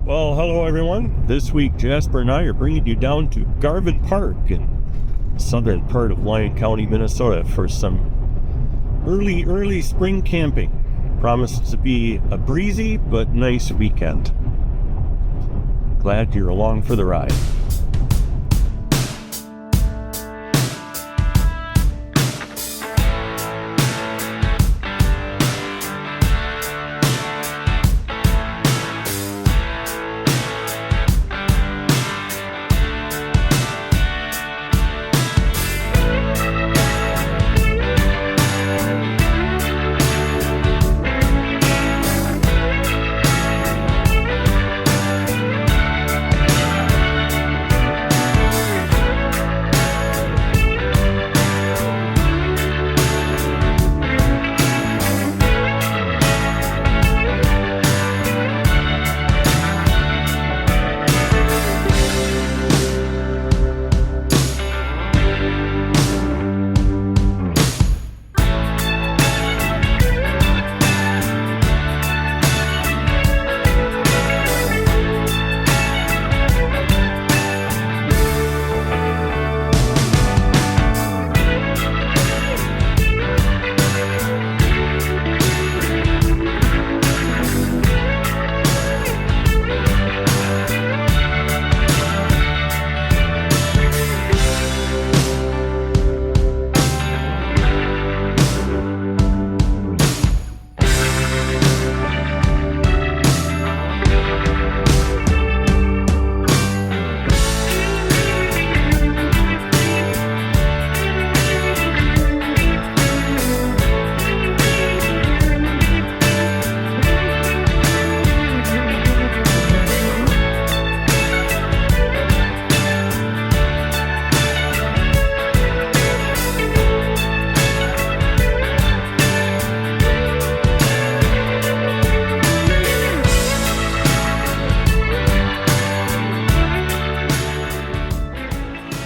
Well, hello everyone. This week, Jasper and I are bringing you down to Garvin Park in the southern part of Lyon County, Minnesota for some early spring camping. Promised to be a breezy but nice weekend. Glad you're along for the ride.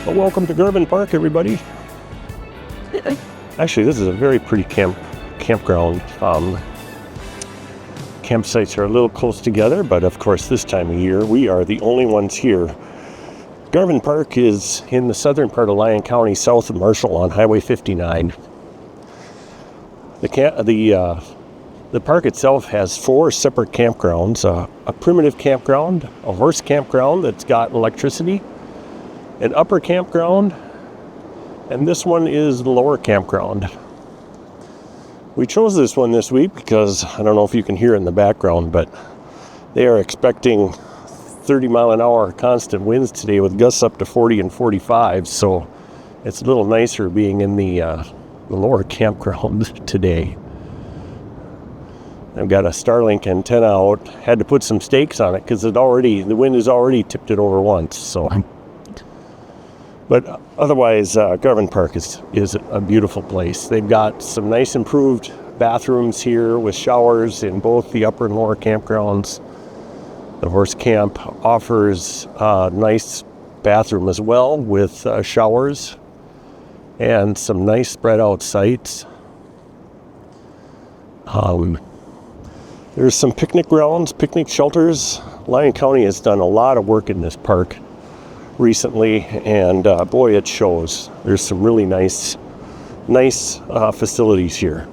Well, welcome to Garvin Park, everybody. Actually, this is a very pretty campground. Campsites are a little close together, but of course this time of year we are the only ones here. Garvin Park is in the southern part of Lyon County, south of Marshall on Highway 59. The park itself has 4 separate campgrounds, a primitive campground, a horse campground that's got electricity, an upper campground, and this one is the lower campground. We chose this one this week because, I don't know if you can hear it in the background, but they are expecting 30 mile an hour constant winds today with gusts up to 40 and 45, so it's a little nicer being in the lower campground today. I've got a Starlink antenna out, had to put some stakes on it because the wind has already tipped it over once, so. But otherwise, Garvin Park is a beautiful place. They've got some nice improved bathrooms here with showers in both the upper and lower campgrounds. The horse camp offers a nice bathroom as well with showers and some nice spread out sites. There's some picnic grounds, picnic shelters. Lyon County has done a lot of work in this park recently, and boy, it shows. There's some really nice facilities here.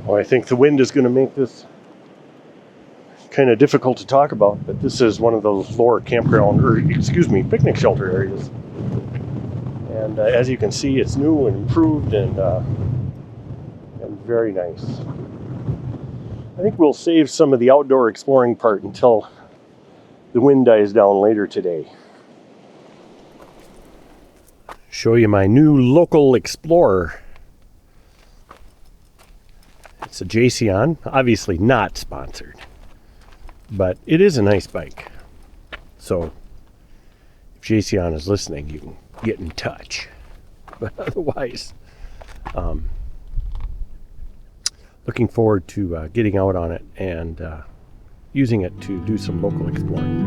Well, I think the wind is going to make this kind of difficult to talk about, but this is one of those lower picnic shelter areas. And as you can see, it's new and improved and very nice. I think we'll save some of the outdoor exploring part until the wind dies down later today. Show you my new local Explorer. It's a Jasion, obviously not sponsored, but it is a nice bike. So if Jasion is listening, you can get in touch. But otherwise, looking forward to getting out on it and using it to do some local exploring.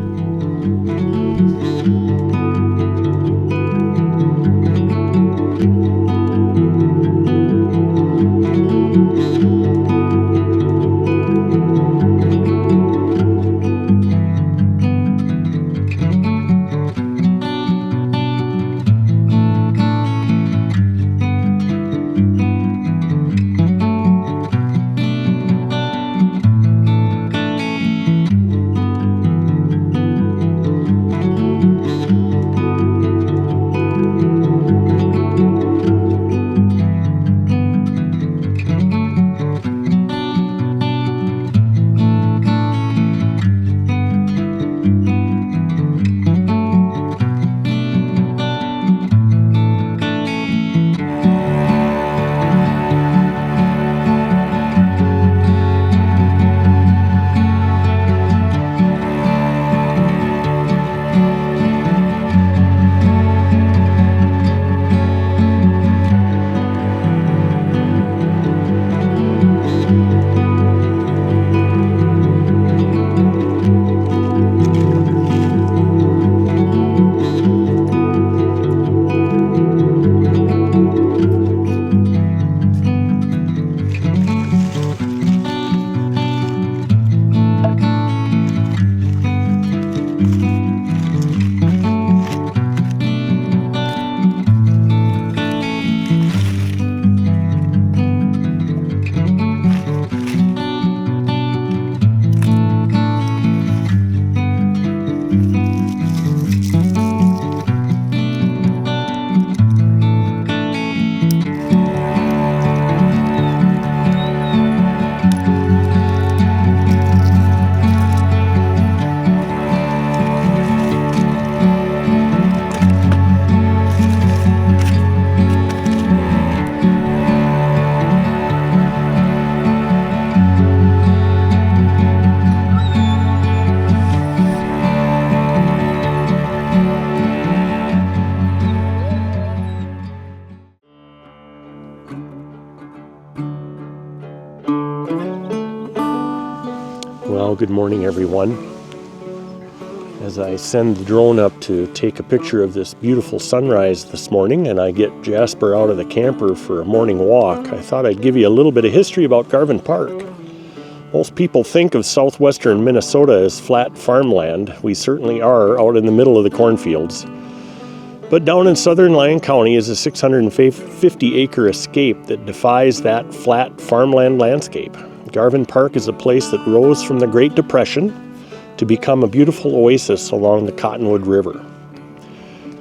Well, good morning, everyone. As I send the drone up to take a picture of this beautiful sunrise this morning, and I get Jasper out of the camper for a morning walk, I thought I'd give you a little bit of history about Garvin Park. Most people think of southwestern Minnesota as flat farmland. We certainly are out in the middle of the cornfields. But down in southern Lyon County is a 650-acre escape that defies that flat farmland landscape. Garvin Park is a place that rose from the Great Depression to become a beautiful oasis along the Cottonwood River.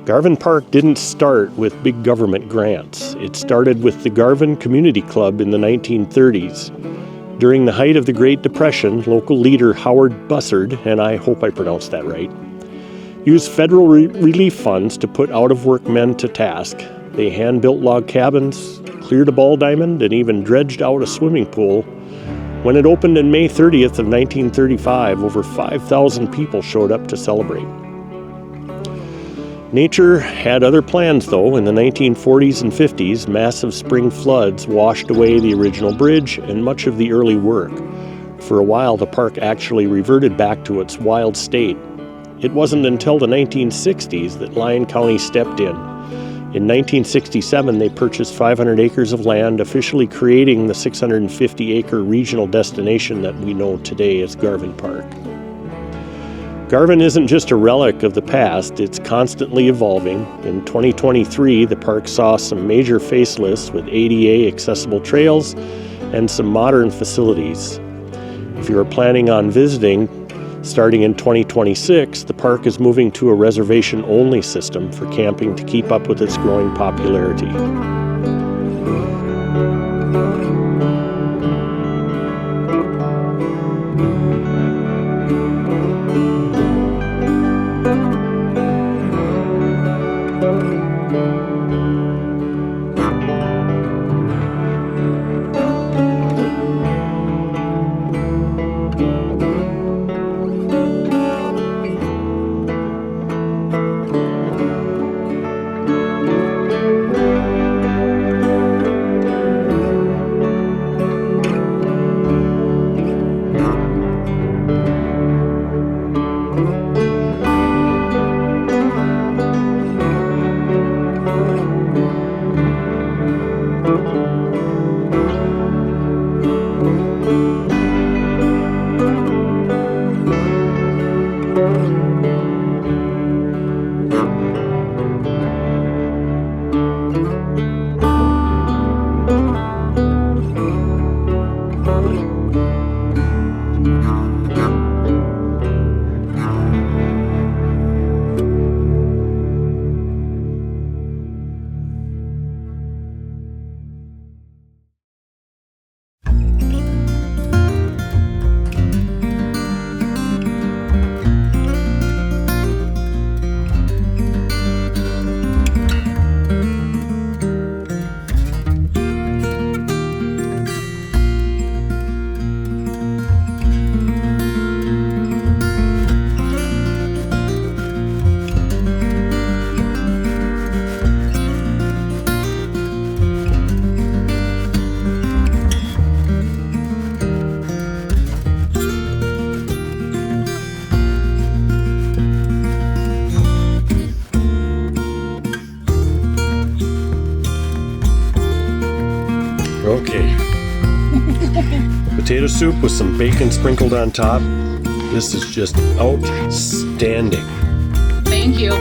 Garvin Park didn't start with big government grants. It started with the Garvin Community Club in the 1930s. During the height of the Great Depression, local leader Howard Bussard, and I hope I pronounced that right, used federal relief funds to put out-of-work men to task. They hand-built log cabins, cleared a ball diamond, and even dredged out a swimming pool. When it opened on May 30th of 1935, over 5,000 people showed up to celebrate. Nature had other plans, though. In the 1940s and 50s, massive spring floods washed away the original bridge and much of the early work. For a while, the park actually reverted back to its wild state. It wasn't until the 1960s that Lyon County stepped in. In 1967, they purchased 500 acres of land, officially creating the 650-acre regional destination that we know today as Garvin Park. Garvin isn't just a relic of the past, it's constantly evolving. In 2023, the park saw some major facelifts with ADA accessible trails and some modern facilities. If you are planning on visiting, starting in 2026, the park is moving to a reservation-only system for camping to keep up with its growing popularity. Okay. Potato soup with some bacon sprinkled on top. This is just outstanding. Thank you.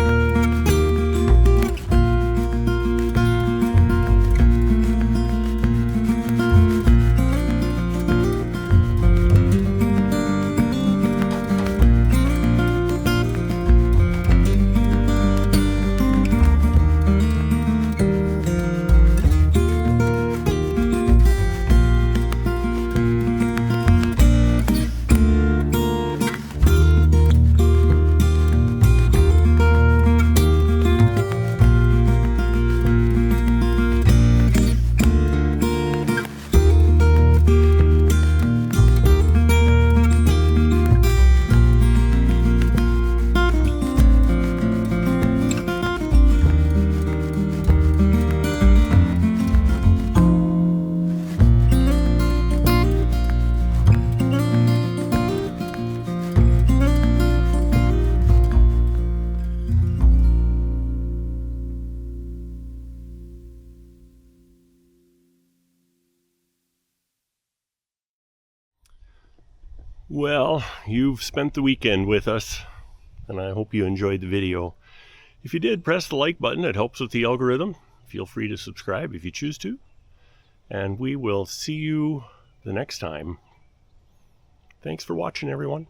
Well, you've spent the weekend with us, and I hope you enjoyed the video. If you did, press the like button. It helps with the algorithm. Feel free to subscribe if you choose to. And we will see you the next time. Thanks for watching, everyone.